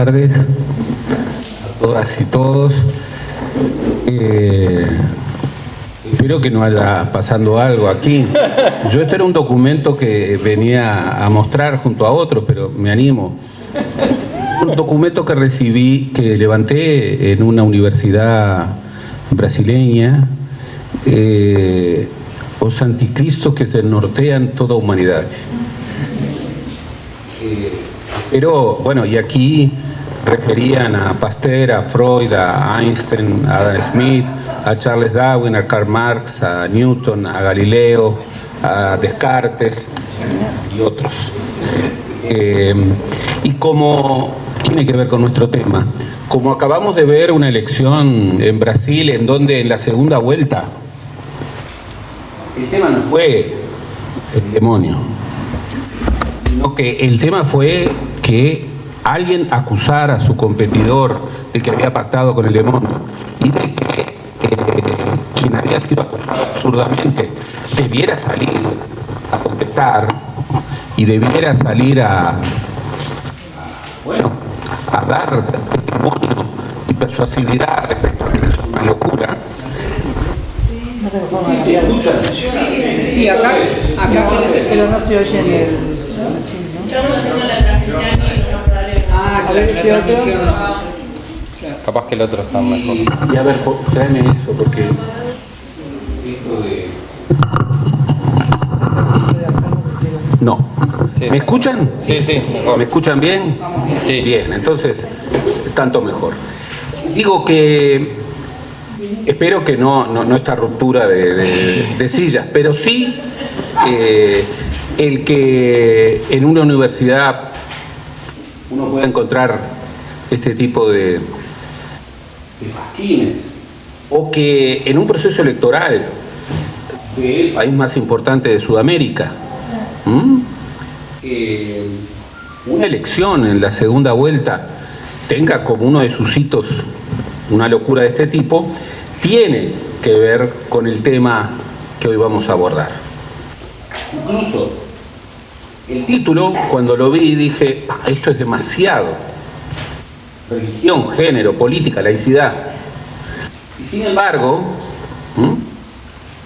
tardes a todas y todos. Espero que no haya pasando algo aquí. Este era un documento que venía a mostrar junto a otros, pero me animo. Un documento que recibí, que levanté en una universidad brasileña, Os anticristos que se nortean toda humanidad. Pero, bueno, y aquí referían a Pasteur, a Freud, a Einstein, a Adam Smith, a Charles Darwin, a Karl Marx, a Newton, a Galileo, a Descartes y otros. Y como tiene que ver con nuestro tema, como acabamos de ver una elección en Brasil en donde en la segunda vuelta el tema no fue el demonio, sino que el tema fue que alguien acusara a su competidor de que había pactado con el demonio y de que quien había sido acusado absurdamente debiera salir a contestar y debiera salir a dar testimonio y persuasividad respecto a que es una locura. Sí, acá pero no se oye en el... Yo no tengo la transmisión y no problema. Ah, claro, la transmisión no. Capaz que el otro está mejor. Y a ver, tráeme eso, porque esto de... No. Sí, ¿Me escuchan? Sí, sí, mejor. ¿Me escuchan bien? Sí. Bien, entonces, tanto mejor. Digo que espero que no esta ruptura de sillas, pero sí el que en una universidad uno pueda encontrar este tipo de pasquines, o que en un proceso electoral del país más importante de Sudamérica, una elección en la segunda vuelta tenga como uno de sus hitos una locura de este tipo, tiene que ver con el tema que hoy vamos a abordar. Incluso el título, cuando lo vi, dije, esto es demasiado. Religión, género, política, laicidad. Y sin embargo,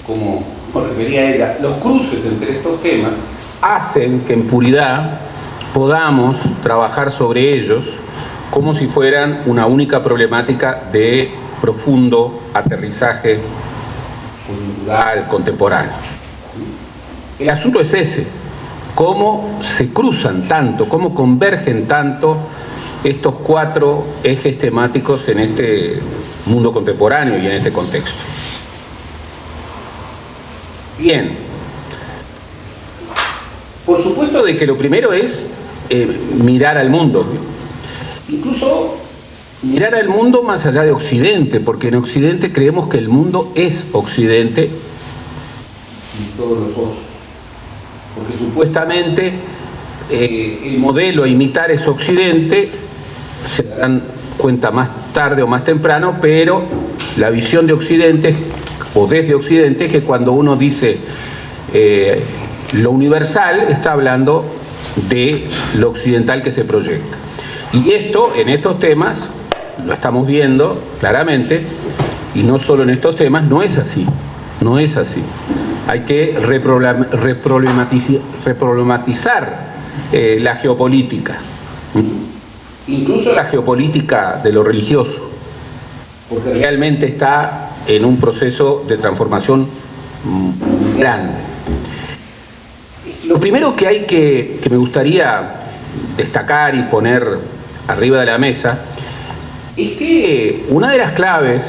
como refería ella, los cruces entre estos temas hacen que en puridad podamos trabajar sobre ellos como si fueran una única problemática de profundo aterrizaje cultural, contemporáneo. El asunto es ese, cómo se cruzan tanto, cómo convergen tanto estos cuatro ejes temáticos en este mundo contemporáneo y en este contexto. Bien, por supuesto de que lo primero es mirar al mundo, incluso mirar al mundo más allá de Occidente, porque en Occidente creemos que el mundo es Occidente y todos los otros, porque supuestamente el modelo a imitar es Occidente, se darán cuenta más tarde o más temprano, pero la visión de Occidente o desde Occidente es que cuando uno dice lo universal está hablando de lo occidental que se proyecta. Y esto, en estos temas, lo estamos viendo claramente, y no solo en estos temas, no es así, no es así. Hay que reproblematizar la geopolítica, incluso la geopolítica de lo religioso, porque realmente está en un proceso de transformación grande. Lo primero que me gustaría destacar y poner arriba de la mesa es que una de las claves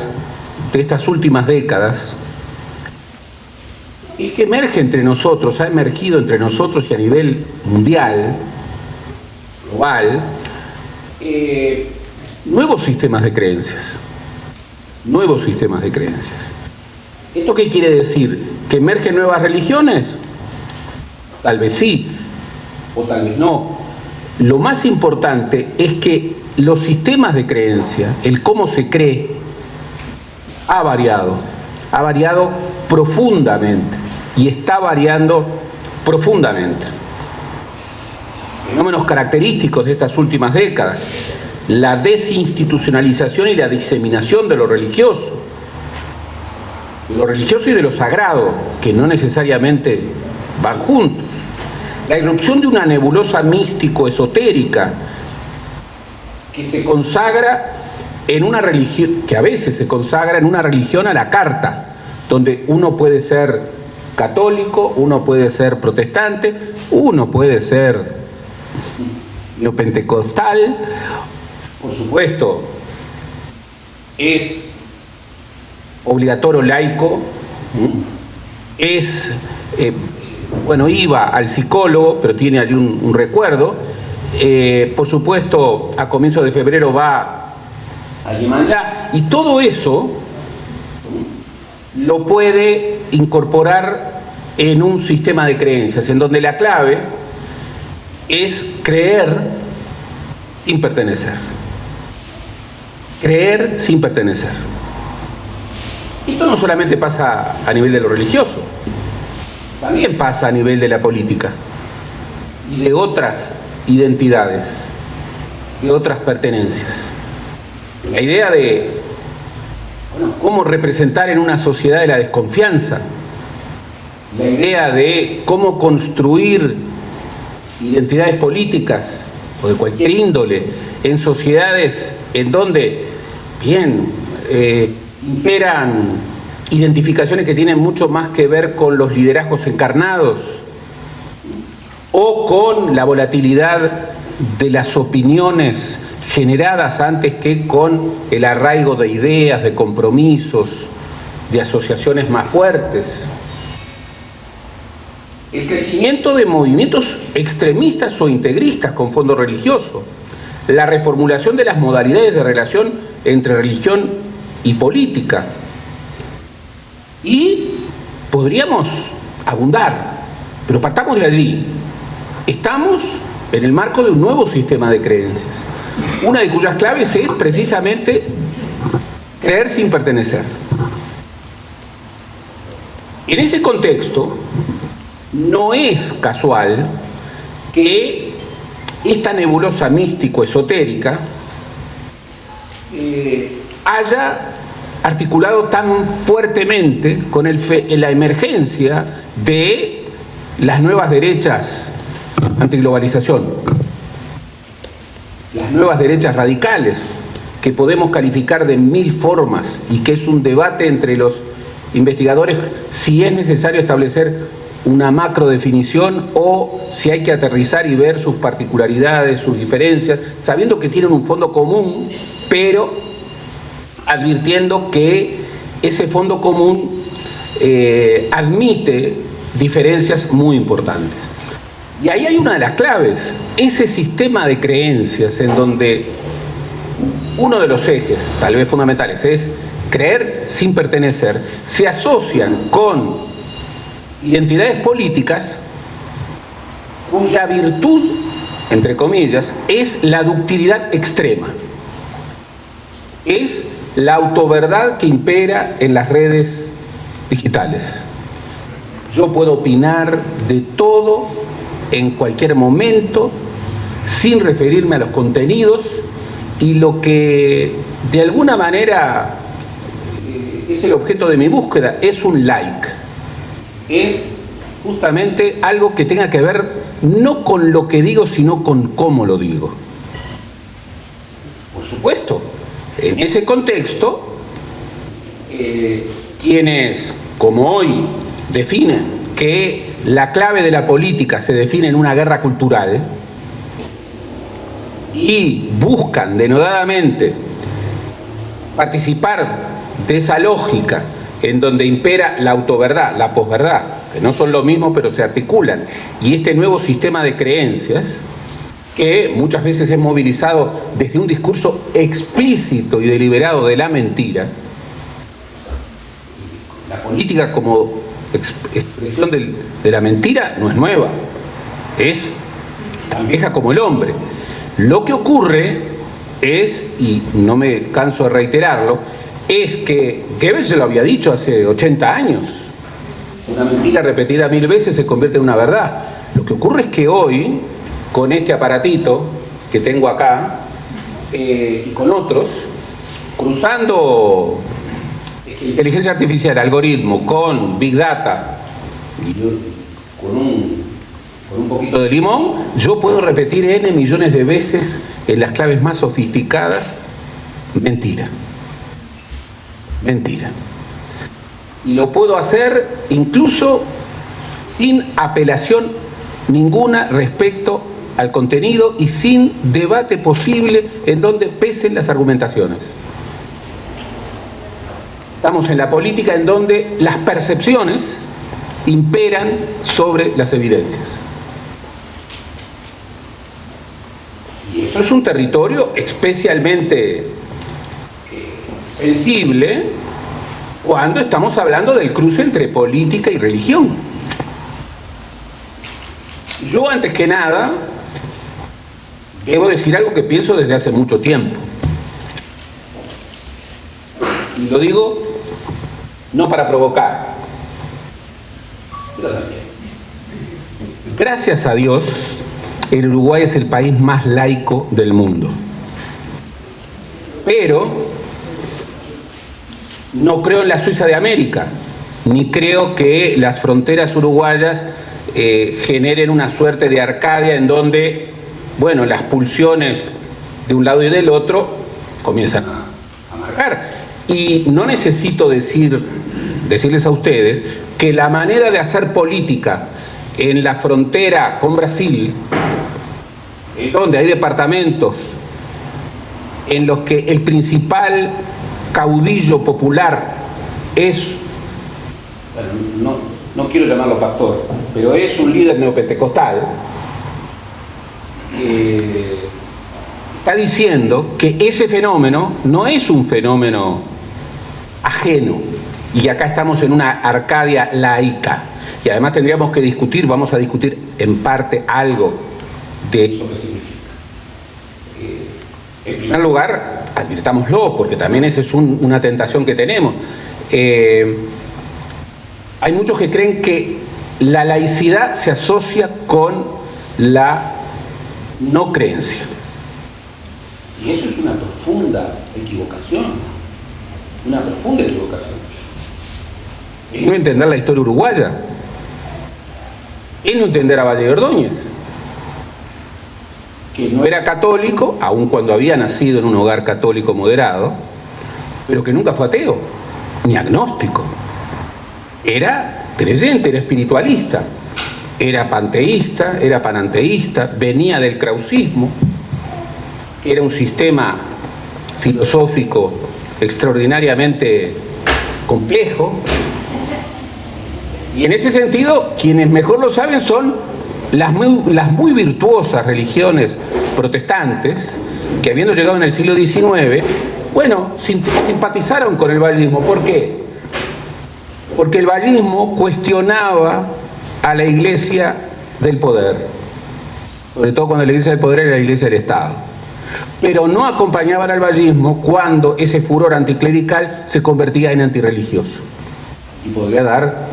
de estas últimas décadas es que emerge entre nosotros, ha emergido entre nosotros y a nivel mundial, global, nuevos sistemas de creencias. Nuevos sistemas de creencias. ¿Esto qué quiere decir? ¿Que emergen nuevas religiones? Tal vez sí, o tal vez no. Lo más importante es que los sistemas de creencia, el cómo se cree, ha variado profundamente y está variando profundamente. Fenómenos característicos de estas últimas décadas la desinstitucionalización y la diseminación de lo religioso y de lo sagrado, que no necesariamente van juntos. La irrupción de una nebulosa místico-esotérica que se consagra en una religión, que a veces se consagra en una religión a la carta, donde uno puede ser católico, uno puede ser protestante, uno puede ser neopentecostal, por supuesto, es obligatorio laico, es, bueno, iba al psicólogo, pero tiene allí un recuerdo, por supuesto, a comienzos de febrero va a Yemanjá, y todo eso lo puede incorporar en un sistema de creencias, en donde la clave es creer sin pertenecer. Creer sin pertenecer. Esto no solamente pasa a nivel de lo religioso, también pasa a nivel de la política y de otras identidades, de otras pertenencias. La idea de cómo representar en una sociedad de la desconfianza, la idea de cómo construir identidades políticas o de cualquier índole en sociedades en donde, bien, imperan identificaciones que tienen mucho más que ver con los liderazgos encarnados o con la volatilidad de las opiniones generadas antes que con el arraigo de ideas, de compromisos, de asociaciones más fuertes. El crecimiento de movimientos extremistas o integristas con fondo religioso, la reformulación de las modalidades de relación entre religión y política. Y podríamos abundar, pero partamos de allí. Estamos en el marco de un nuevo sistema de creencias, una de cuyas claves es precisamente creer sin pertenecer. En ese contexto, no es casual que esta nebulosa místico-esotérica haya articulado tan fuertemente con la emergencia de las nuevas derechas antiglobalización, las nuevas derechas radicales, que podemos calificar de 1000 formas y que es un debate entre los investigadores si es necesario establecer una macro definición o si hay que aterrizar y ver sus particularidades, sus diferencias, sabiendo que tienen un fondo común, pero advirtiendo que ese fondo común admite diferencias muy importantes. Y ahí hay una de las claves, ese sistema de creencias en donde uno de los ejes, tal vez fundamentales, es creer sin pertenecer, se asocian con identidades políticas cuya virtud, entre comillas, es la ductilidad extrema. Es la autoverdad que impera en las redes digitales. Yo puedo opinar de todo en cualquier momento sin referirme a los contenidos, y lo que de alguna manera es el objeto de mi búsqueda es un like. Es justamente algo que tenga que ver no con lo que digo, sino con cómo lo digo. Por supuesto, en ese contexto, quienes, como hoy, definen que la clave de la política se define en una guerra cultural y buscan denodadamente participar de esa lógica en donde impera la autoverdad, la posverdad, que no son lo mismo pero se articulan, y este nuevo sistema de creencias que muchas veces es movilizado desde un discurso explícito y deliberado de la mentira. La política como expresión de la mentira no es nueva, es tan vieja como el hombre. Lo que ocurre es, y no me canso de reiterarlo, es que Goebbels se lo había dicho hace 80 años, una mentira repetida 1000 veces se convierte en una verdad. Lo que ocurre es que hoy, con este aparatito que tengo acá, y con otros, cruzando inteligencia artificial, algoritmo, con Big Data, y con un poquito de limón, yo puedo repetir N millones de veces en las claves más sofisticadas, mentira. Mentira. Y lo puedo hacer incluso sin apelación ninguna respecto al contenido y sin debate posible en donde pesen las argumentaciones. Estamos en la política en donde las percepciones imperan sobre las evidencias. Y eso es un territorio especialmente sensible cuando estamos hablando del cruce entre política y religión. Yo, antes que nada, debo decir algo que pienso desde hace mucho tiempo. Y lo digo no para provocar, pero también. Gracias a Dios, el Uruguay es el país más laico del mundo. Pero no creo en la Suiza de América, ni creo que las fronteras uruguayas generen una suerte de Arcadia en donde, bueno, las pulsiones de un lado y del otro comienzan a marcar. Y no necesito decirles a ustedes que la manera de hacer política en la frontera con Brasil, donde hay departamentos en los que el principal caudillo popular es, bueno, no quiero llamarlo pastor, pero es un líder neopentecostal, está diciendo que ese fenómeno no es un fenómeno ajeno, y acá estamos en una Arcadia laica, y además tendríamos que discutir, vamos a discutir en parte algo de eso que significa. En primer lugar, advirtámoslo, porque también esa es una tentación que tenemos. Hay muchos que creen que la laicidad se asocia con la no creencia. Y eso es una profunda equivocación. Una profunda equivocación. Es no entender la historia uruguaya. Es no entender a Valle de Ordóñez, que no era católico, aun cuando había nacido en un hogar católico moderado, pero que nunca fue ateo, ni agnóstico. Era creyente, era espiritualista, era panteísta, era pananteísta, venía del krausismo, que era un sistema filosófico extraordinariamente complejo. Y en ese sentido, quienes mejor lo saben son las muy virtuosas religiones protestantes, que habiendo llegado en el siglo XIX, bueno, simpatizaron con el vallismo. ¿Por qué? Porque el vallismo cuestionaba a la iglesia del poder, sobre todo cuando la iglesia del poder era la iglesia del Estado, pero no acompañaban al vallismo cuando ese furor anticlerical se convertía en antirreligioso. Y podría dar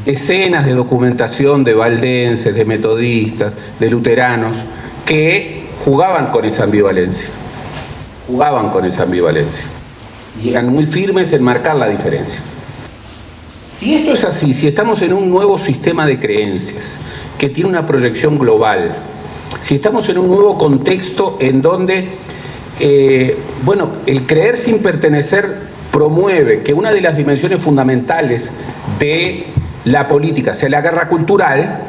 decenas de documentación de valdenses, de metodistas, de luteranos, que jugaban con esa ambivalencia. Y eran muy firmes en marcar la diferencia. Si esto es así, si estamos en un nuevo sistema de creencias que tiene una proyección global, si estamos en un nuevo contexto en donde, bueno, el creer sin pertenecer promueve que una de las dimensiones fundamentales de la política sea la guerra cultural,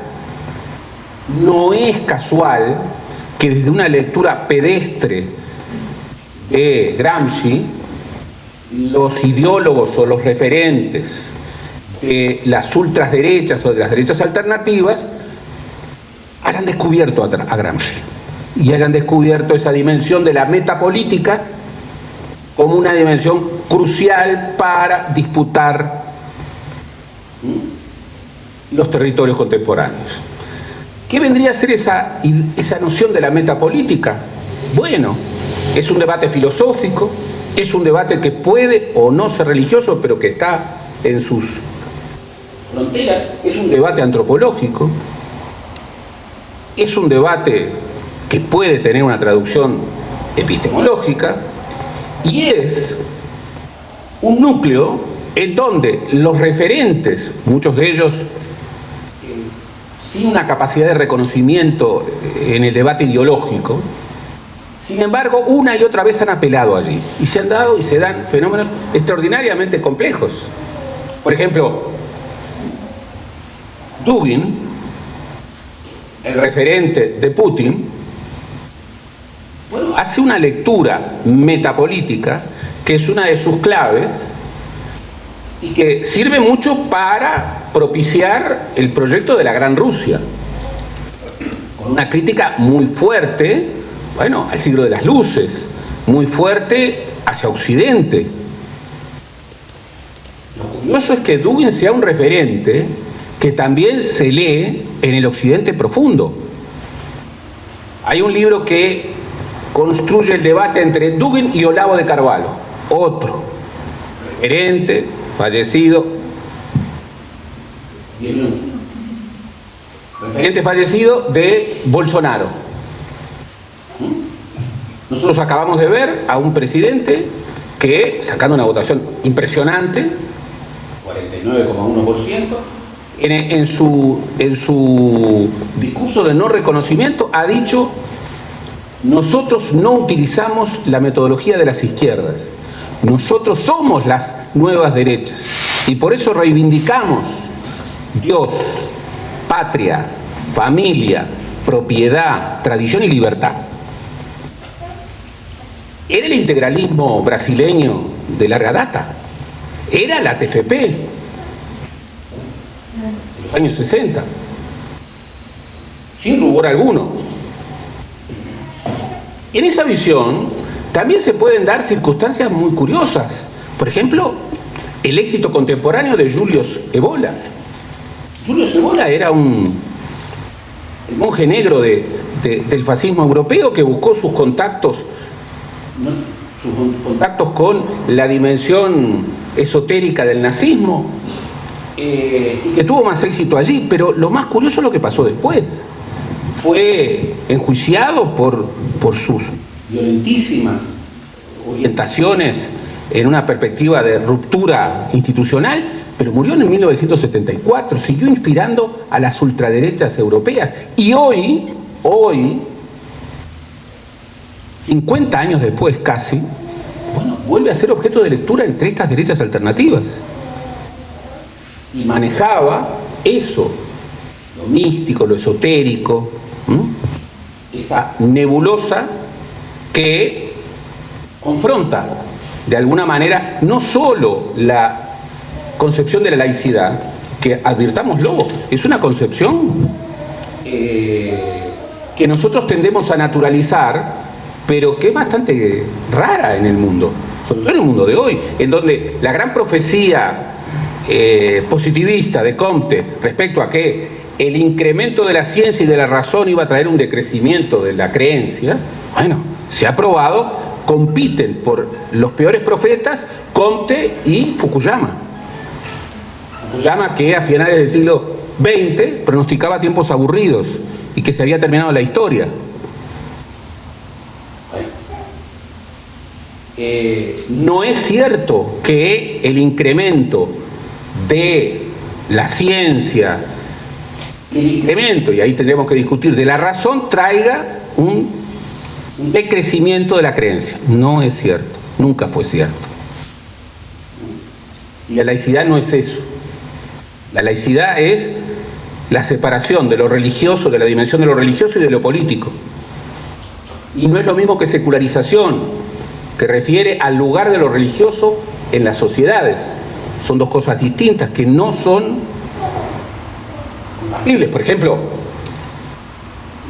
no es casual que desde una lectura pedestre de Gramsci, los ideólogos o los referentes de las ultraderechas o de las derechas alternativas hayan descubierto a Gramsci y hayan descubierto esa dimensión de la metapolítica como una dimensión crucial para disputar los territorios contemporáneos. ¿Qué vendría a ser esa noción de la metapolítica? Bueno, es un debate filosófico, es un debate que puede o no ser religioso, pero que está en sus fronteras, es un debate antropológico, es un debate que puede tener una traducción epistemológica, y es un núcleo en donde los referentes, muchos de ellos sin una capacidad de reconocimiento en el debate ideológico, sin embargo, una y otra vez han apelado allí, y se han dado y se dan fenómenos extraordinariamente complejos. Por ejemplo, Dugin, el referente de Putin, bueno, hace una lectura metapolítica que es una de sus claves y que sirve mucho para propiciar el proyecto de la Gran Rusia, con una crítica muy fuerte, bueno, al siglo de las luces, muy fuerte hacia Occidente. Lo curioso es que Dugin sea un referente que también se lee en el Occidente profundo. Hay un libro que construye el debate entre Dugin y Olavo de Carvalho, otro referente fallecido, de Bolsonaro. Nosotros acabamos de ver a un presidente que, sacando una votación impresionante, 49,1%, en su discurso de no reconocimiento ha dicho: nosotros no utilizamos la metodología de las izquierdas, nosotros somos las nuevas derechas y por eso reivindicamos Dios, patria, familia, propiedad, tradición y libertad. Era el integralismo brasileño de larga data, era la TFP de los años 60, sin rubor alguno. En esa visión también se pueden dar circunstancias muy curiosas. Por ejemplo, el éxito contemporáneo de Julius Evola. Julius Evola era el monje negro del fascismo europeo que buscó sus contactos con la dimensión esotérica del nazismo y que tuvo más éxito allí, pero lo más curioso es lo que pasó después. Fue enjuiciado por sus violentísimas orientaciones en una perspectiva de ruptura institucional, pero murió en 1974, siguió inspirando a las ultraderechas europeas y hoy, 50 años después casi, bueno, vuelve a ser objeto de lectura entre estas derechas alternativas. Y manejaba eso, lo místico, lo esotérico, esa nebulosa que confronta de alguna manera no solo la concepción de la laicidad, que advirtámoslo, es una concepción que nosotros tendemos a naturalizar, pero que es bastante rara en el mundo, sobre todo en el mundo de hoy, en donde la gran profecía positivista de Comte respecto a que el incremento de la ciencia y de la razón iba a traer un decrecimiento de la creencia, bueno, se ha probado, compiten por los peores profetas Comte y Fukuyama. Fukuyama, que a finales del siglo XX pronosticaba tiempos aburridos y que se había terminado la historia. No es cierto que el incremento de la ciencia, el incremento, y ahí tendremos que discutir, de la razón traiga un decrecimiento de la creencia. No es cierto, nunca fue cierto. Y la laicidad no es eso. La laicidad es la separación de lo religioso, de la dimensión de lo religioso y de lo político. Y no es lo mismo que secularización, que refiere al lugar de lo religioso en las sociedades. Son dos cosas distintas que no son compatibles. Por ejemplo,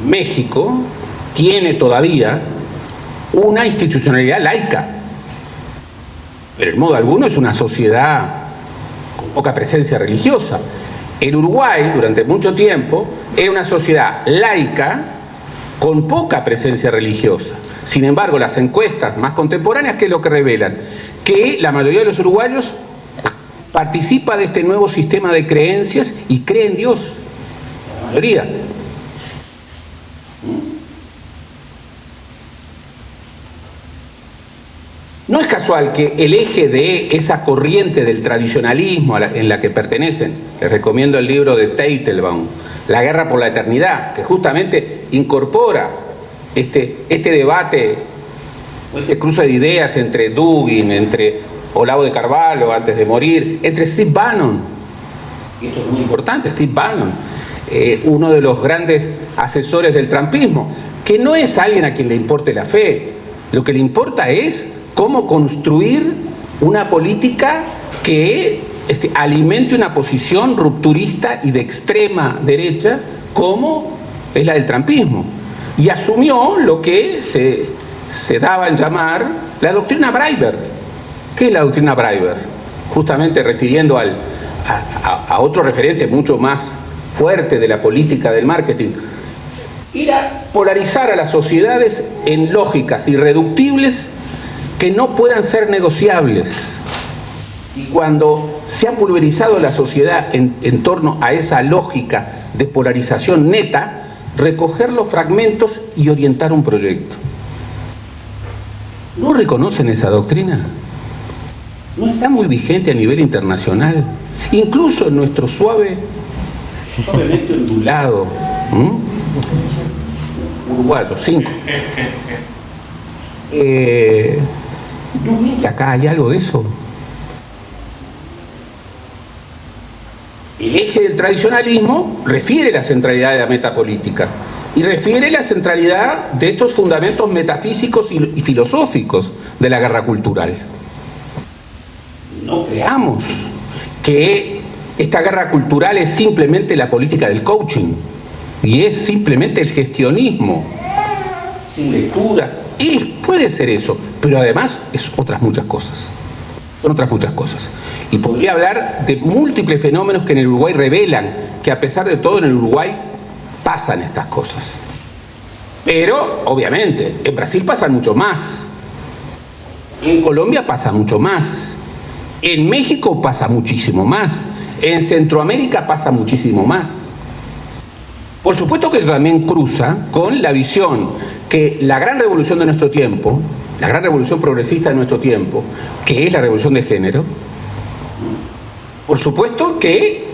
México tiene todavía una institucionalidad laica, pero en modo alguno es una sociedad con poca presencia religiosa. El Uruguay, durante mucho tiempo, es una sociedad laica con poca presencia religiosa. Sin embargo, las encuestas más contemporáneas, ¿qué es lo que revelan? Que la mayoría de los uruguayos participa de este nuevo sistema de creencias y cree en Dios. La mayoría. No es casual que el eje de esa corriente del tradicionalismo en la que pertenecen, les recomiendo el libro de Teitelbaum, La guerra por la eternidad, que justamente incorpora este debate, este cruce de ideas entre Dugin, entre Olavo de Carvalho antes de morir, entre Steve Bannon, y esto es muy importante, Steve Bannon, uno de los grandes asesores del trumpismo, que no es alguien a quien le importe la fe, lo que le importa es cómo construir una política que alimente una posición rupturista y de extrema derecha como es la del trumpismo. Y asumió lo que se daba en llamar la doctrina Breiber. ¿Qué es la doctrina Breiber? Justamente refiriendo a otro referente mucho más fuerte de la política del marketing. Era polarizar a las sociedades en lógicas irreductibles que no puedan ser negociables. Y cuando se ha pulverizado la sociedad en torno a esa lógica de polarización neta, recoger los fragmentos y orientar un proyecto. ¿No reconocen esa doctrina? No está muy vigente a nivel internacional, incluso en nuestro suavemente ondulado uruguayo, 5. Acá hay algo de eso. El eje del tradicionalismo refiere la centralidad de la metapolítica y refiere la centralidad de estos fundamentos metafísicos y filosóficos de la guerra cultural. No creamos que esta guerra cultural es simplemente la política del coaching y es simplemente el gestionismo sin lectura. Y puede ser eso, pero además es otras muchas cosas. Son otras muchas cosas. Y podría hablar de múltiples fenómenos que en el Uruguay revelan que a pesar de todo en el Uruguay pasan estas cosas. Pero, obviamente, en Brasil pasan mucho más. En Colombia pasa mucho más. En México pasa muchísimo más. En Centroamérica pasa muchísimo más. Por supuesto que también cruza con la visión que la gran revolución de nuestro tiempo, la gran revolución progresista de nuestro tiempo, que es la revolución de género, por supuesto que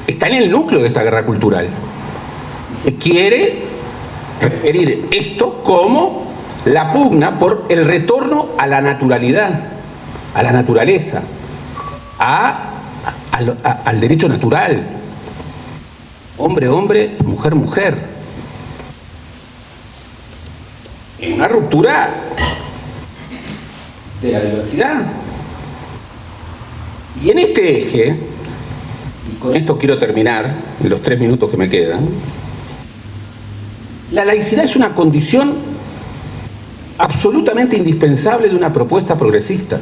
está en el núcleo de esta guerra cultural. Se quiere referir esto como la pugna por el retorno a la naturalidad, a la naturaleza, al derecho natural. Hombre, hombre, mujer, mujer. En una ruptura de la diversidad. Y en este eje, y con esto quiero terminar, en los 3 minutos que me quedan, la laicidad es una condición absolutamente indispensable de una propuesta progresista.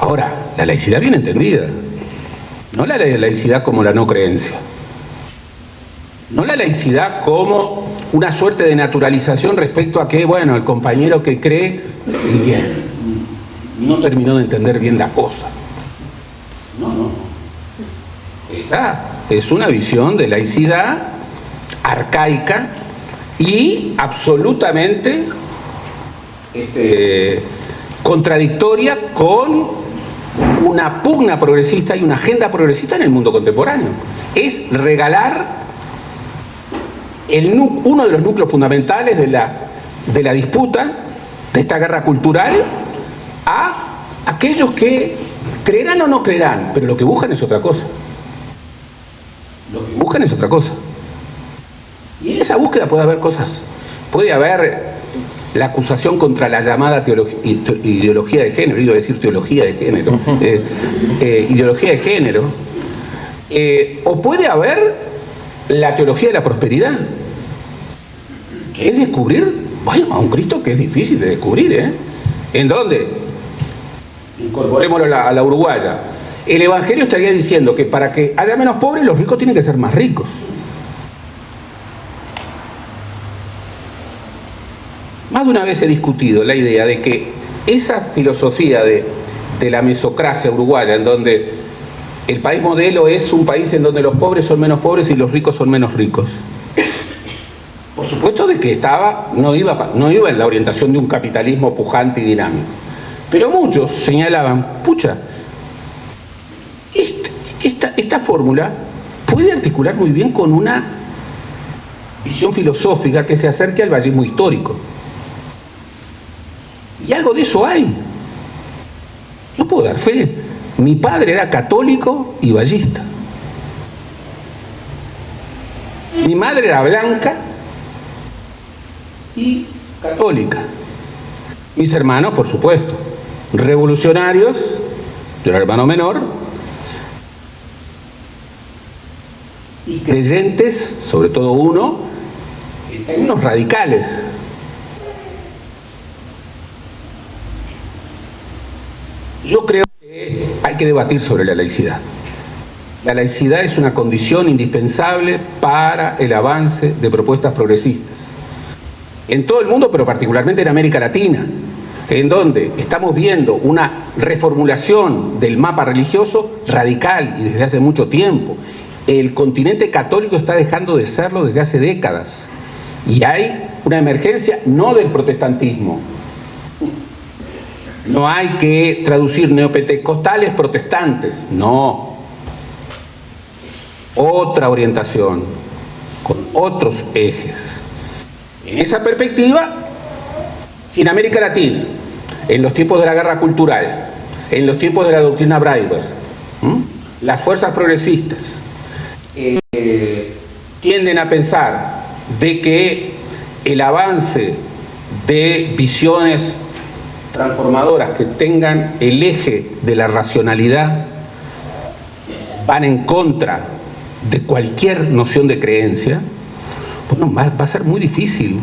Ahora, la laicidad bien entendida, no la laicidad como la no creencia, no la laicidad como una suerte de naturalización respecto a que, bueno, el compañero que cree, y bien, no terminó de entender bien la cosa. No. Esa es una visión de laicidad arcaica y absolutamente contradictoria con una pugna progresista y una agenda progresista en el mundo contemporáneo. Es regalar uno de los núcleos fundamentales de la disputa, de esta guerra cultural, a aquellos que creerán o no creerán, pero lo que buscan es otra cosa. Lo que buscan es otra cosa. Y en esa búsqueda puede haber cosas. Puede haber la acusación contra la llamada ideología de género, iba a decir teología de género, ideología de género, o puede haber la teología de la prosperidad, que es descubrir, bueno, a un Cristo que es difícil de descubrir, ¿eh? ¿En dónde? Incorporémoslo a la uruguaya. El Evangelio estaría diciendo que para que haya menos pobres, los ricos tienen que ser más ricos. Más de una vez he discutido la idea de que esa filosofía de la mesocracia uruguaya, en donde el país modelo es un país en donde los pobres son menos pobres y los ricos son menos ricos. Por supuesto de que no iba en la orientación de un capitalismo pujante y dinámico. Pero muchos señalaban, pucha, esta fórmula puede articular muy bien con una visión filosófica que se acerque al vallismo histórico. Y algo de eso hay. No puedo dar fe. Mi padre era católico y vallista. Mi madre era blanca y católica. Mis hermanos, por supuesto, revolucionarios, yo era el hermano menor, y creyentes, sobre todo uno, unos radicales. Yo creo que hay que debatir sobre la laicidad. La laicidad es una condición indispensable para el avance de propuestas progresistas. En todo el mundo, pero particularmente en América Latina, en donde estamos viendo una reformulación del mapa religioso radical y desde hace mucho tiempo. El continente católico está dejando de serlo desde hace décadas. Y hay una emergencia no del protestantismo. No hay que traducir neopentecostales protestantes, no. Otra orientación, con otros ejes. En esa perspectiva, si en América Latina, en los tiempos de la guerra cultural, en los tiempos de la doctrina Breitbart, las fuerzas progresistas tienden a pensar de que el avance de visiones transformadoras que tengan el eje de la racionalidad van en contra de cualquier noción de creencia, bueno, va a ser muy difícil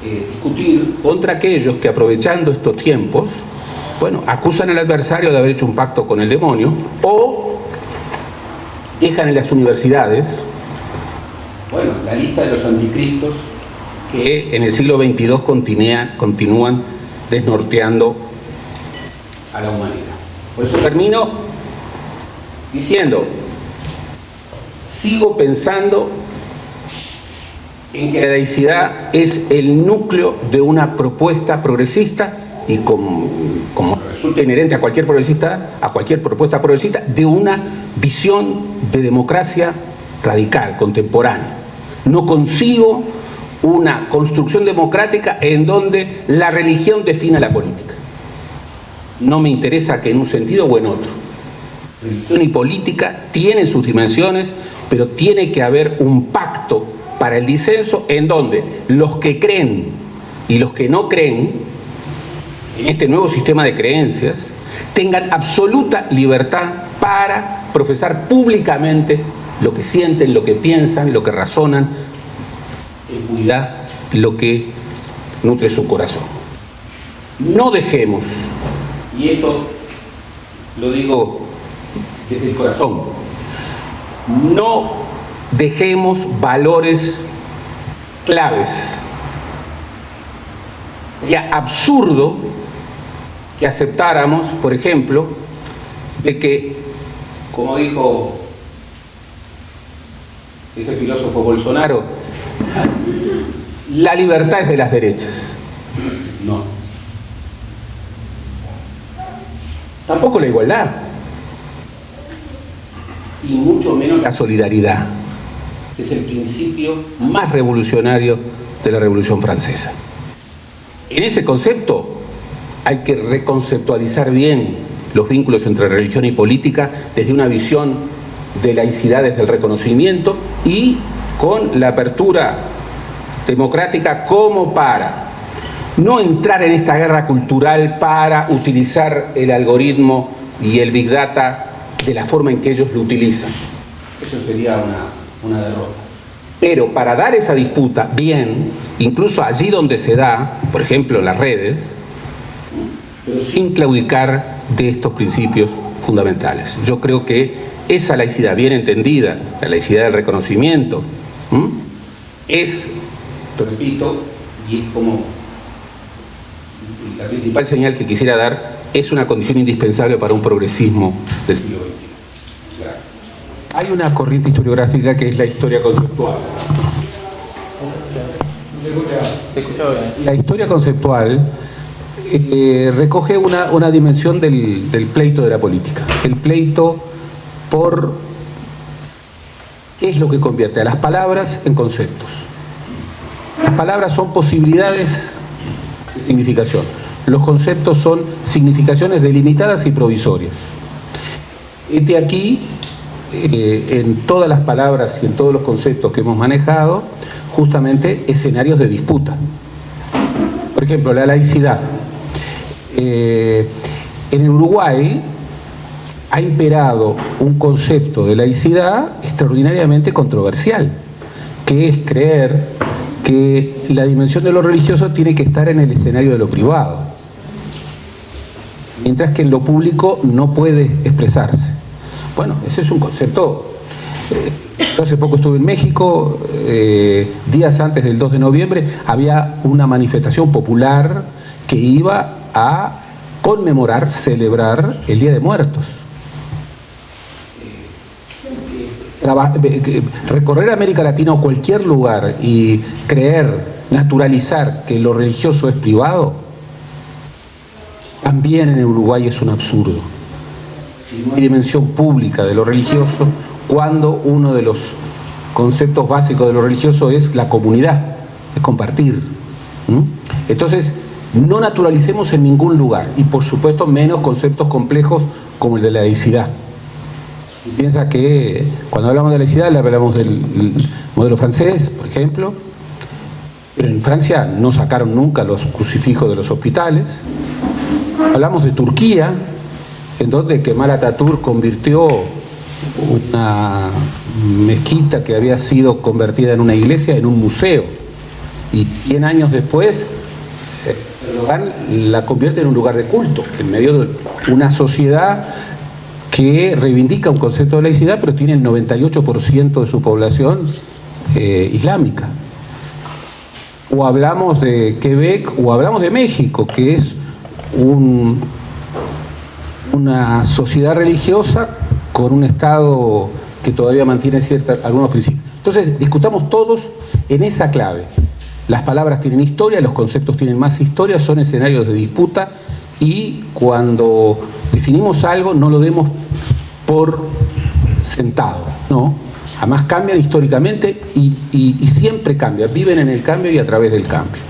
discutir contra aquellos que, aprovechando estos tiempos, bueno, acusan al adversario de haber hecho un pacto con el demonio o dejan en las universidades, bueno, la lista de los anticristos que en el siglo XXII continúan desnorteando a la humanidad. Por eso termino diciendo, sigo pensando en que la laicidad es el núcleo de una propuesta progresista y como resulta inherente a cualquier progresista, a cualquier propuesta progresista, de una visión de democracia radical, contemporánea. No consigo una construcción democrática en donde la religión defina la política. No me interesa que en un sentido o en otro. Religión y política tienen sus dimensiones, pero tiene que haber un pacto para el disenso en donde los que creen y los que no creen en este nuevo sistema de creencias tengan absoluta libertad para profesar públicamente lo que sienten, lo que piensan, lo que razonan, en puridad, lo que nutre su corazón. No dejemos, y esto lo digo desde el corazón, no dejemos valores claves. Sería absurdo que aceptáramos, por ejemplo, de que, como dijo este filósofo Bolsonaro, la libertad es de las derechas. No. Tampoco la igualdad. Y mucho menos la solidaridad, que es el principio más revolucionario de la Revolución Francesa. En ese concepto hay que reconceptualizar bien los vínculos entre religión y política desde una visión de laicidad, desde el reconocimiento y con la apertura democrática, como para no entrar en esta guerra cultural para utilizar el algoritmo y el Big Data de la forma en que ellos lo utilizan. Eso sería una derrota. Pero para dar esa disputa bien, incluso allí donde se da, por ejemplo en las redes, pero sin claudicar de estos principios fundamentales. Yo creo que esa laicidad bien entendida, la laicidad del reconocimiento, es, lo repito, y es como la principal señal que quisiera dar, es una condición indispensable para un progresismo del siglo XXI. Gracias. Hay una corriente historiográfica que es la historia conceptual. Te escucho bien. La historia conceptual recoge una dimensión del pleito de la política. El pleito por qué es lo que convierte a las palabras en conceptos. Las palabras son posibilidades de significación. Los conceptos son significaciones delimitadas y provisorias. Este aquí, en todas las palabras y en todos los conceptos que hemos manejado, justamente escenarios de disputa. Por ejemplo, la laicidad. En el Uruguay ha imperado un concepto de laicidad extraordinariamente controversial, que es creer que la dimensión de lo religioso tiene que estar en el escenario de lo privado, mientras que en lo público no puede expresarse. Bueno, ese es un concepto. Yo hace poco estuve en México, días antes del 2 de noviembre había una manifestación popular que iba a conmemorar, celebrar el Día de Muertos. Recorrer América Latina o cualquier lugar y creer, naturalizar que lo religioso es privado, también en Uruguay es un absurdo. No hay dimensión pública de lo religioso cuando uno de los conceptos básicos de lo religioso es la comunidad, es compartir. Entonces, no naturalicemos en ningún lugar, y por supuesto menos conceptos complejos como el de la laicidad. Piensa que cuando hablamos de laicidad le hablamos del modelo francés, por ejemplo, pero en Francia no sacaron nunca los crucifijos de los hospitales. Hablamos de Turquía, en donde Kemal Atatürk convirtió una mezquita que había sido convertida en una iglesia en un museo, y 100 años después Erdogan la convierte en un lugar de culto en medio de una sociedad que reivindica un concepto de laicidad, pero tiene el 98% de su población islámica. O hablamos de Quebec o hablamos de México, que es una sociedad religiosa con un Estado que todavía mantiene algunos principios. Entonces, discutamos todos en esa clave. Las palabras tienen historia, los conceptos tienen más historia, son escenarios de disputa, y cuando definimos algo no lo demos por sentado, ¿no? Además cambian históricamente y siempre cambian, viven en el cambio y a través del cambio.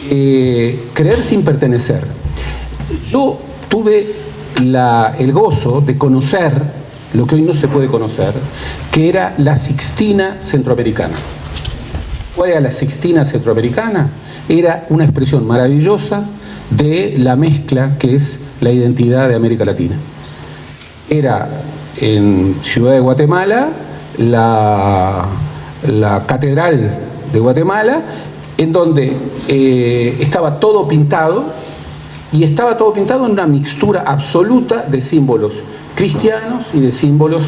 Creer sin pertenecer. Yo tuve el gozo de conocer lo que hoy no se puede conocer, que era la Sixtina centroamericana. ¿Cuál era la Sixtina centroamericana? Era una expresión maravillosa de la mezcla que es la identidad de América Latina. Era en Ciudad de Guatemala, la Catedral de Guatemala, en donde estaba todo pintado, y estaba todo pintado en una mixtura absoluta de símbolos cristianos y de símbolos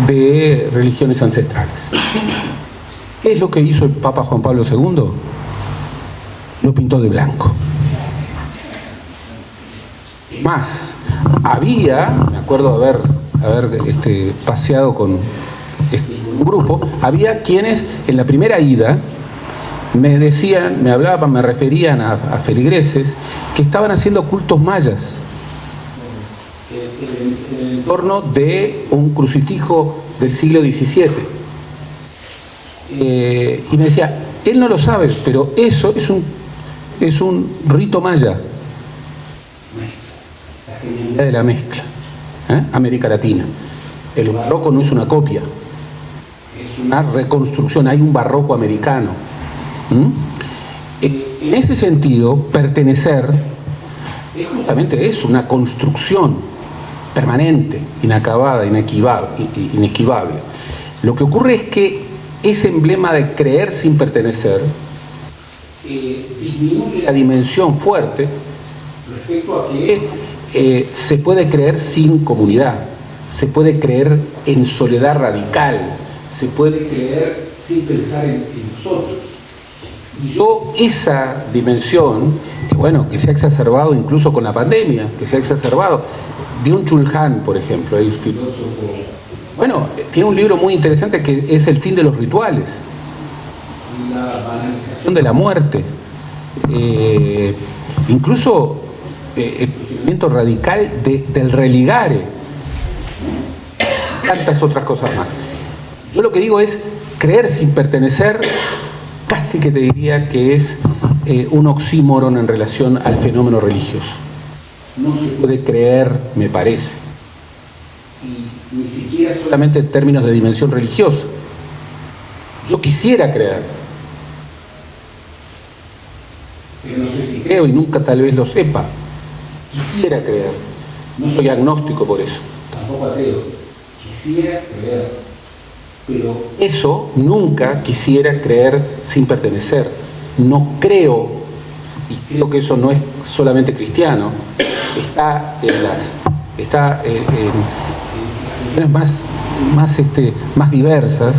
de religiones ancestrales. ¿Qué es lo que hizo el Papa Juan Pablo II? Lo pintó de blanco. Más, me acuerdo haber paseado con un grupo, había quienes en la primera ida me decían, me hablaban, me referían a feligreses que estaban haciendo cultos mayas en el entorno de un crucifijo del siglo XVII. Y me decía, él no lo sabe, pero eso es un rito maya. La genialidad de la mezcla. América Latina. El barroco no es una copia, es una reconstrucción, hay un barroco americano. En ese sentido, pertenecer es justamente eso, una construcción permanente, inacabada, inesquivable. Lo que ocurre es que ese emblema de creer sin pertenecer disminuye la dimensión fuerte respecto a que se puede creer sin comunidad, se puede creer en soledad radical, se puede creer sin pensar en nosotros. Y yo esa dimensión, que se ha exacerbado incluso con la pandemia, que se ha exacerbado. Byung-Chul Han, por ejemplo, el filósofo, tiene un libro muy interesante que es El fin de los rituales. la banalización de la muerte, incluso el pensamiento radical del religare, tantas otras cosas más. Yo lo que digo es, creer sin pertenecer, casi que te diría que es un oxímoron en relación al fenómeno religioso. No se puede creer, me parece, y ni siquiera solamente en términos de dimensión religiosa. Yo quisiera creer, pero no sé si creo y nunca tal vez lo sepa. Quisiera creer, no soy agnóstico por eso, tampoco ateo, quisiera creer, pero eso nunca quisiera creer sin pertenecer. No creo, y creo que eso no es solamente cristiano, está en más diversas,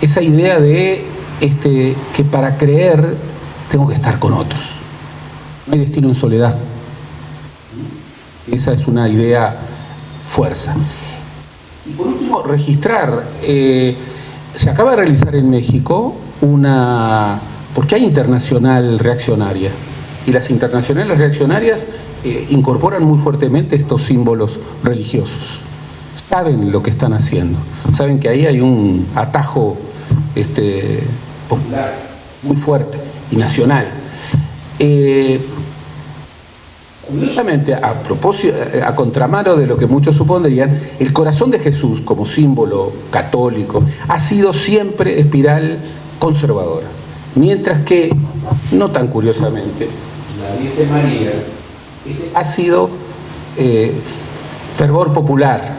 esa idea de que para creer tengo que estar con otros. No hay destino en soledad. Esa es una idea fuerza. Y por último, registrar. Se acaba de realizar en México porque hay internacional reaccionaria. Y las internacionales reaccionarias incorporan muy fuertemente estos símbolos religiosos. Saben lo que están haciendo. Saben que ahí hay un atajo popular muy fuerte y nacional. Curiosamente, a contramano de lo que muchos supondrían, el corazón de Jesús como símbolo católico ha sido siempre espiral conservadora, mientras que, no tan curiosamente, la Virgen María ha sido fervor popular.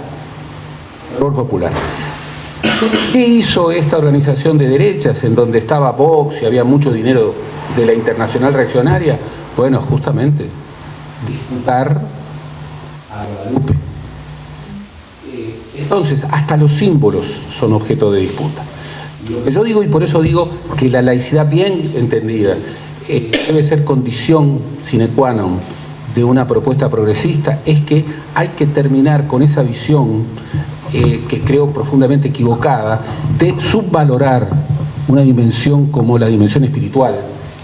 ¿Qué hizo esta organización de derechas en donde estaba Vox y había mucho dinero de la internacional reaccionaria? Bueno, justamente disputar a Guadalupe. Entonces, hasta los símbolos son objeto de disputa. Lo que yo digo, y por eso digo que la laicidad bien entendida debe ser condición sine qua non de una propuesta progresista, es que hay que terminar con esa visión que creo profundamente equivocada de subvalorar una dimensión como la dimensión espiritual,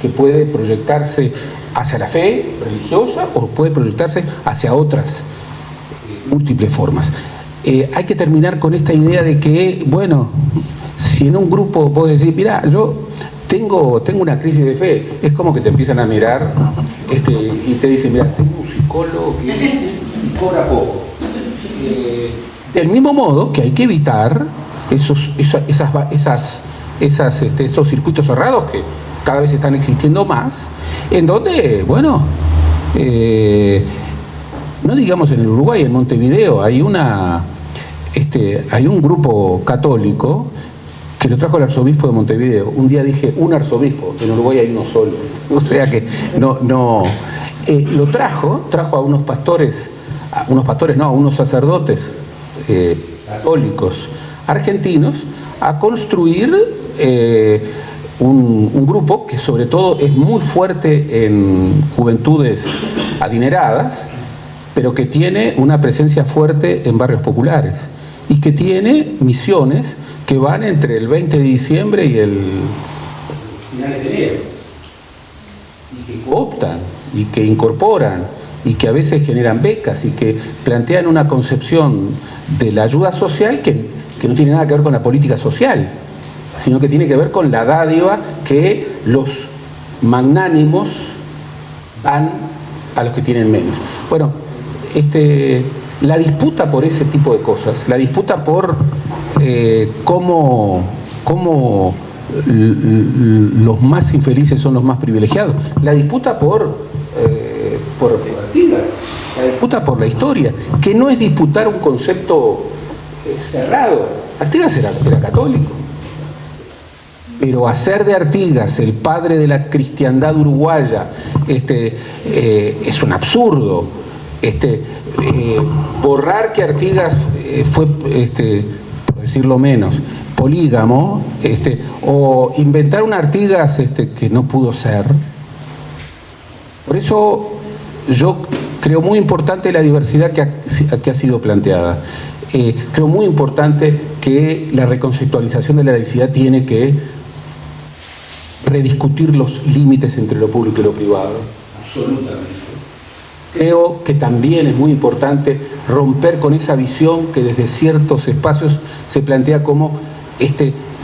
que puede proyectarse hacia la fe religiosa o puede proyectarse hacia otras múltiples formas. Hay que terminar con esta idea de que, bueno, si en un grupo vos decís, mirá, yo tengo una crisis de fe, es como que te empiezan a mirar y te dicen, mirá, tengo un psicólogo que cobra poco. Del mismo modo que hay que evitar estos circuitos cerrados que cada vez están existiendo más, en donde, bueno, no digamos en el Uruguay, en Montevideo, hay un grupo católico que lo trajo el arzobispo de Montevideo. Un día dije, un arzobispo, en Uruguay hay uno solo. O sea que lo trajo a unos sacerdotes católicos argentinos a construir un grupo que sobre todo es muy fuerte en juventudes adineradas, pero que tiene una presencia fuerte en barrios populares y que tiene misiones que van entre el 20 de diciembre y el final de enero, y que cooptan y que incorporan y que a veces generan becas y que plantean una concepción de la ayuda social que no tiene nada que ver con la política social, sino que tiene que ver con la dádiva que los magnánimos dan a los que tienen menos. Bueno, la disputa por ese tipo de cosas, la disputa por cómo los más infelices son los más privilegiados, la disputa por Artigas, la disputa por la historia, que no es disputar un concepto cerrado. Artigas era católico, pero hacer de Artigas el padre de la cristiandad uruguaya es un absurdo. Borrar que Artigas fue, por decirlo menos, polígamo, o inventar un Artigas que no pudo ser. Por eso yo creo muy importante la diversidad que ha sido planteada. Creo muy importante que la reconceptualización de la laicidad tiene que rediscutir los límites entre lo público y lo privado. Absolutamente. Creo que también es muy importante romper con esa visión que desde ciertos espacios se plantea como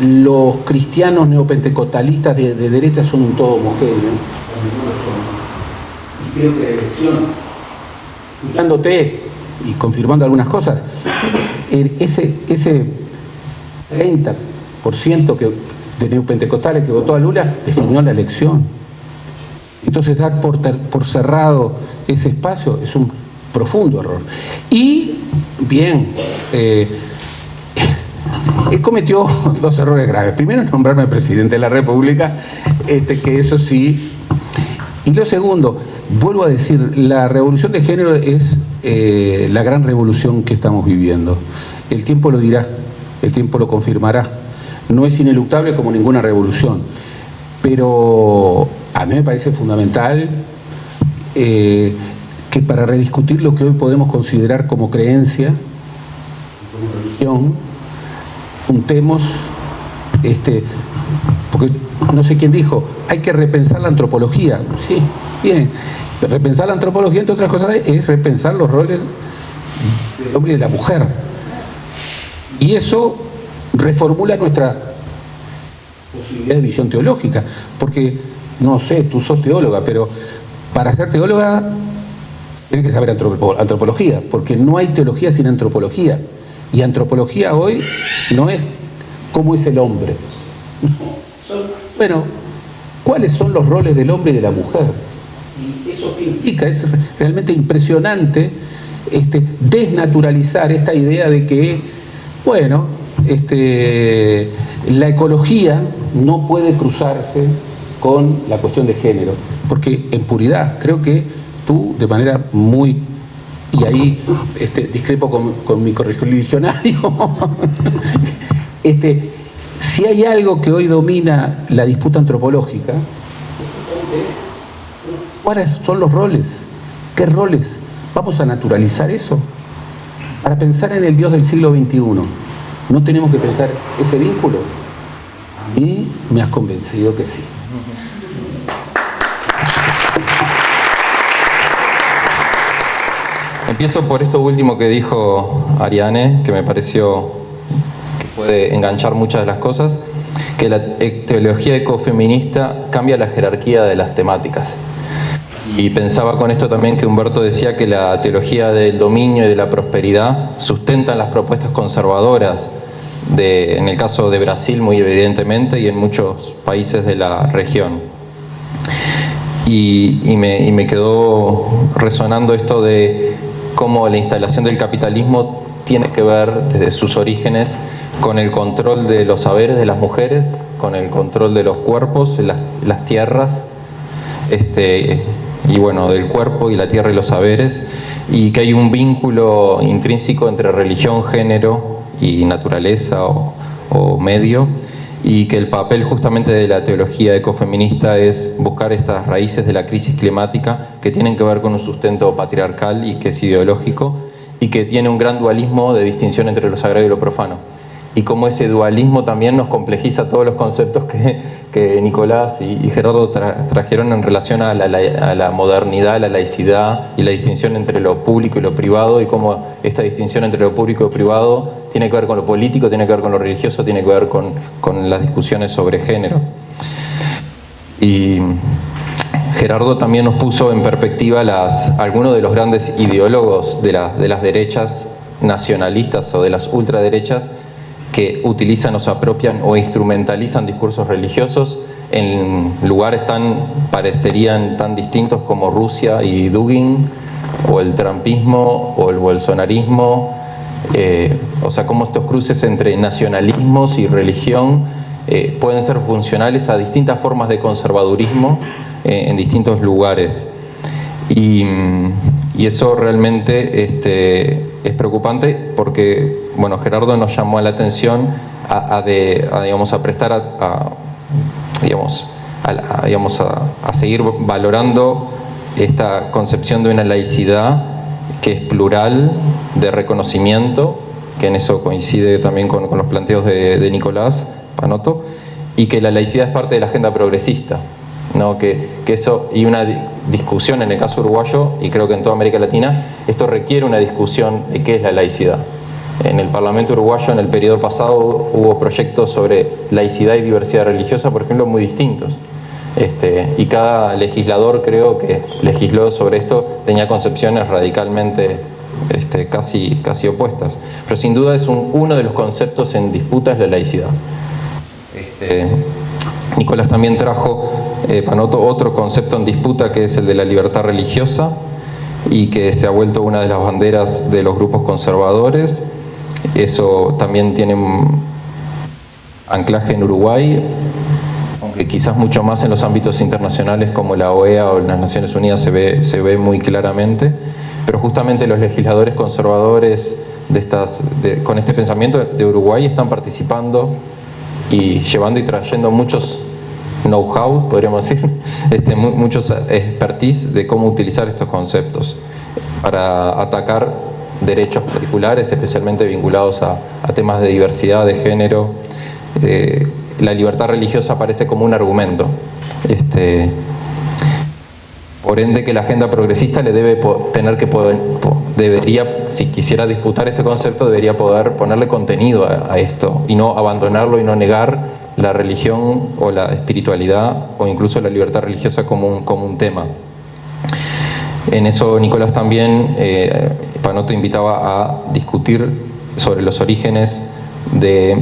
los cristianos neopentecostalistas de derecha son un todo homogéneo. Y creo que la elección, escuchándote y confirmando algunas cosas, ese 30% de neopentecostales que votó a Lula definió la elección. Entonces dar por cerrado ese espacio es un profundo error. Y bien, él cometió dos errores graves. Primero, nombrarme presidente de la República, que eso sí. Y lo segundo, vuelvo a decir, la revolución de género es la gran revolución que estamos viviendo. El tiempo lo dirá, el tiempo lo confirmará. No es ineluctable como ninguna revolución, pero a mí me parece fundamental que para rediscutir lo que hoy podemos considerar como creencia, como religión, juntemos, porque no sé quién dijo, hay que repensar la antropología. Sí, bien, repensar la antropología, entre otras cosas, es repensar los roles del hombre y de la mujer. Y eso reformula nuestra posibilidad de visión teológica, porque, no sé, tú sos teóloga, pero para ser teóloga tienes que saber antropología, porque no hay teología sin antropología. Y antropología hoy no es cómo es el hombre. Bueno, ¿cuáles son los roles del hombre y de la mujer? Y eso qué implica, es realmente impresionante desnaturalizar esta idea de que, bueno, la ecología no puede cruzarse con la cuestión de género, porque en puridad, creo que tú de manera muy, y ahí discrepo con mi correligionario, si hay algo que hoy domina la disputa antropológica, ¿cuáles son los roles? ¿Qué roles? Vamos a naturalizar eso. Para pensar en el Dios del siglo XXI, ¿no tenemos que pensar ese vínculo? A mí me has convencido que sí. Empiezo por esto último que dijo Ariane, que me pareció que puede enganchar muchas de las cosas, que la teología ecofeminista cambia la jerarquía de las temáticas. Y pensaba con esto también que Humberto decía que la teología del dominio y de la prosperidad sustentan las propuestas conservadoras, en el caso de Brasil muy evidentemente y en muchos países de la región. Y me quedó resonando esto de cómo la instalación del capitalismo tiene que ver desde sus orígenes con el control de los saberes de las mujeres, con el control de los cuerpos, las tierras, y bueno, del cuerpo y la tierra y los saberes, y que hay un vínculo intrínseco entre religión, género y naturaleza o medio, y que el papel justamente de la teología ecofeminista es buscar estas raíces de la crisis climática que tienen que ver con un sustento patriarcal y que es ideológico y que tiene un gran dualismo de distinción entre lo sagrado y lo profano. Y cómo ese dualismo también nos complejiza todos los conceptos que Nicolás y Gerardo trajeron en relación a la modernidad, la laicidad y la distinción entre lo público y lo privado, y cómo esta distinción entre lo público y lo privado tiene que ver con lo político, tiene que ver con lo religioso, tiene que ver con las discusiones sobre género. Y Gerardo también nos puso en perspectiva algunos de los grandes ideólogos de las derechas nacionalistas o de las ultraderechas que utilizan o se apropian o instrumentalizan discursos religiosos en lugares parecerían tan distintos como Rusia y Dugin, o el trumpismo o el bolsonarismo, o sea, cómo estos cruces entre nacionalismos y religión pueden ser funcionales a distintas formas de conservadurismo en distintos lugares. Y eso realmente es preocupante porque, bueno, Gerardo nos llamó a la atención a seguir valorando esta concepción de una laicidad que es plural, de reconocimiento, que en eso coincide también con los planteos de Nicolás Panotto, y que la laicidad es parte de la agenda progresista, ¿no? Que eso, y una discusión en el caso uruguayo, y creo que en toda América Latina, esto requiere una discusión de qué es la laicidad. En el Parlamento uruguayo, en el periodo pasado, hubo proyectos sobre laicidad y diversidad religiosa, por ejemplo, muy distintos. Y cada legislador, creo que legisló sobre esto, tenía concepciones radicalmente casi opuestas. Pero sin duda es uno de los conceptos en disputa es la laicidad. Nicolás también trajo Panoto otro concepto en disputa, que es el de la libertad religiosa, y que se ha vuelto una de las banderas de los grupos conservadores. Eso también tiene un anclaje en Uruguay, aunque quizás mucho más en los ámbitos internacionales como la OEA o las Naciones Unidas se ve muy claramente, pero justamente los legisladores conservadores con este pensamiento de Uruguay están participando y llevando y trayendo muchos know-how, podríamos decir, muchos expertise de cómo utilizar estos conceptos para atacar derechos particulares, especialmente vinculados a temas de diversidad, de género. La libertad religiosa aparece como un argumento. Por ende, que la agenda progresista le debería, si quisiera disputar este concepto, debería poder ponerle contenido a esto y no abandonarlo y no negar la religión o la espiritualidad o incluso la libertad religiosa como un tema. En eso Nicolás también, Panoto invitaba a discutir sobre los orígenes de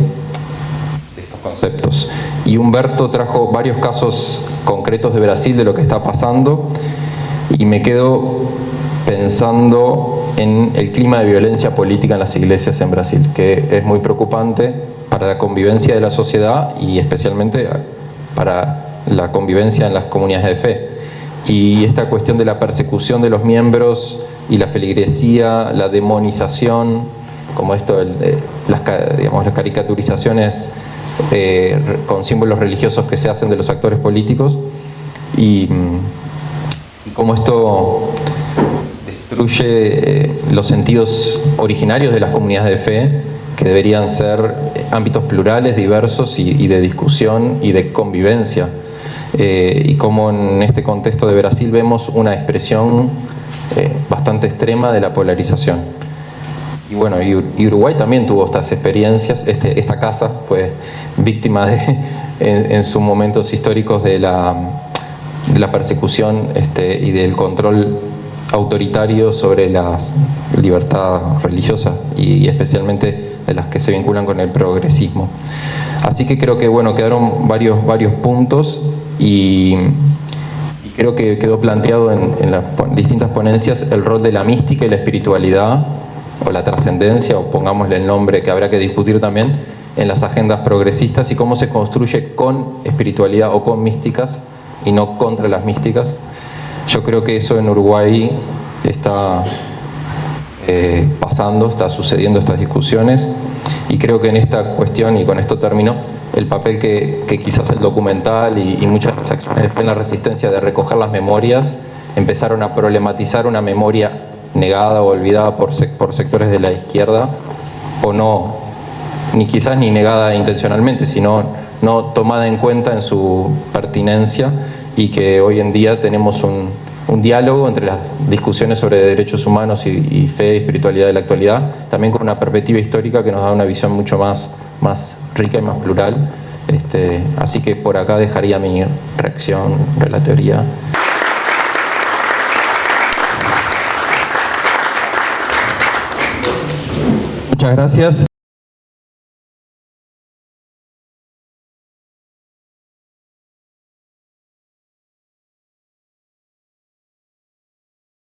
estos conceptos. Y Humberto trajo varios casos concretos de Brasil de lo que está pasando, y me quedo pensando en el clima de violencia política en las iglesias en Brasil, que es muy preocupante para la convivencia de la sociedad y especialmente para la convivencia en las comunidades de fe. Y esta cuestión de la persecución de los miembros y la feligresía, la demonización, como esto, las caricaturizaciones con símbolos religiosos que se hacen de los actores políticos, y cómo esto destruye los sentidos originarios de las comunidades de fe, que deberían ser ámbitos plurales, diversos y de discusión y de convivencia. Y cómo en este contexto de Brasil vemos una expresión bastante extrema de la polarización. Y bueno, y Uruguay también tuvo estas experiencias. Esta casa fue víctima en sus momentos históricos de la persecución y del control autoritario sobre la libertad religiosa y especialmente de las que se vinculan con el progresismo. Así que creo que bueno, quedaron varios puntos, y creo que quedó planteado en las distintas ponencias el rol de la mística y la espiritualidad, o la trascendencia, o pongámosle el nombre que habrá que discutir también, en las agendas progresistas, y cómo se construye con espiritualidad o con místicas y no contra las místicas. Yo creo que eso en Uruguay está pasando, está sucediendo estas discusiones, y creo que en esta cuestión, y con esto termino, el papel que quizás el documental y muchas de las acciones en la resistencia de recoger las memorias empezaron a problematizar una memoria negada o olvidada por sectores de la izquierda, o no, quizás ni negada intencionalmente, sino no tomada en cuenta en su pertinencia, y que hoy en día tenemos un diálogo entre las discusiones sobre derechos humanos y fe y espiritualidad de la actualidad, también con una perspectiva histórica que nos da una visión mucho más rica y más plural. Así que por acá dejaría mi reacción, relatoría. Muchas gracias.